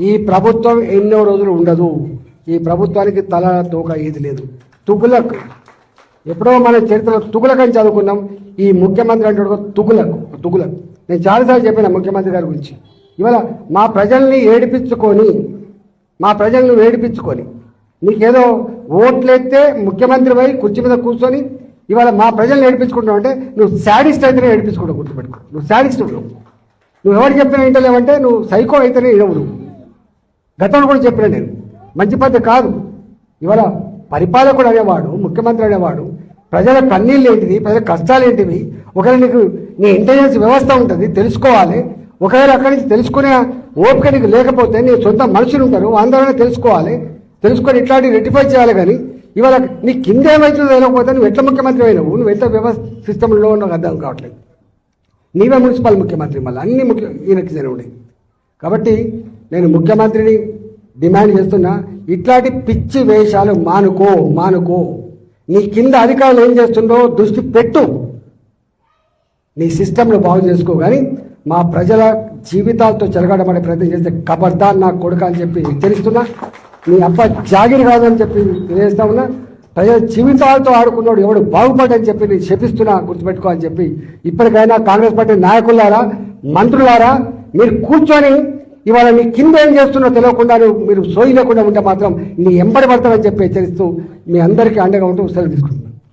ఈ ప్రభుత్వం ఎన్నో రోజులు ఉండదు. ఈ ప్రభుత్వానికి తల తోక ఏది లేదు. తుగులక్ ఎప్పుడో మన చరిత్రలో తుగులక్ అని చదువుకున్నాం. ఈ ముఖ్యమంత్రి అంటే తుగులక్ నేను చాలాసార్లు చెప్పిన ముఖ్యమంత్రి గారి గురించి. ఇవాళ మా ప్రజల్ని ఏడిపించుకొని నీకేదో ఓట్లెత్తే ముఖ్యమంత్రి పోయి కుర్చీ మీద కూర్చొని ఇవాళ మా ప్రజల్ని ఏడిపించుకుంటావు అంటే నువ్వు శాడిస్ట్ అయితేనే ఏడిపించుకుంటావు. గుర్తుపెట్టుకో, నువ్వు శాడిస్ట్. నువ్వు ఎవరు చెప్పినా వింటలేవంటే నువ్వు సైకో అయితేనే ఇవ్వడు. గతంలో కూడా చెప్పిన నేను మంచి పద్ధతి కాదు. ఇవాళ పరిపాలకుడు అనేవాడు, ముఖ్యమంత్రి అనేవాడు ప్రజల కన్నీళ్ళు ఏంటిది, ప్రజల కష్టాలు ఏంటివి, ఒకవేళ నీకు నీ ఇంటెలిజెన్స్ వ్యవస్థ ఉంటుంది తెలుసుకోవాలి. ఒకవేళ అక్కడి నుంచి తెలుసుకునే ఓపిక నీకు లేకపోతే నీ సొంత మనుషులు ఉంటారు, అందరూ తెలుసుకొని ఇట్లాంటివి రెక్టిఫై చేయాలి. కానీ ఇవాళ నీ కింద ఏమవుతుందో తెలియకపోతే నువ్వు ఎట్లా ముఖ్యమంత్రి అయినావు, నువ్వు ఎట్లా వ్యవస్థ సిస్టంలో ఉన్నావు అర్థం కావట్లేదు. నీవే మున్సిపల్ ముఖ్యమంత్రి, మళ్ళీ అన్ని ఈయనకి జరిగినాయి. కాబట్టి నేను ముఖ్యమంత్రిని డిమాండ్ చేస్తున్నా, ఇట్లాంటి పిచ్చి వేషాలు మానుకో. నీ కింద అధికారులు ఏం చేస్తుందో దృష్టి పెట్టు, నీ సిస్టంలో బాగు చేసుకో. కానీ మా ప్రజల జీవితాలతో చెలగాడమనే ప్రయత్నం చేస్తే ఖబర్దార్ నా కొడుకు అని చెప్పి హెచ్చరిస్తున్నా. నీ అప్ప జాగిరి కాదని చెప్పి తెలియజేస్తా ఉన్నా. ప్రజల జీవితాలతో ఆడుకున్నాడు ఎవడు బాగుపడని చెప్పి నేను శపిస్తున్నా, గుర్తుపెట్టుకో అని చెప్పి. ఇప్పటికైనా కాంగ్రెస్ పార్టీ నాయకులారా, మంత్రులారా, మీరు కూర్చొని ఇవాళ నీ కింద ఏం చేస్తున్నా తెలియకుండా మీరు సోయి లేకుండా ఉంటే మాత్రం నీ ఎంబడి పడతామని చెప్పి హెచ్చరిస్తూ మీ అందరికీ అండగా ఉంటూ సెలవు తీసుకుంటున్నాను.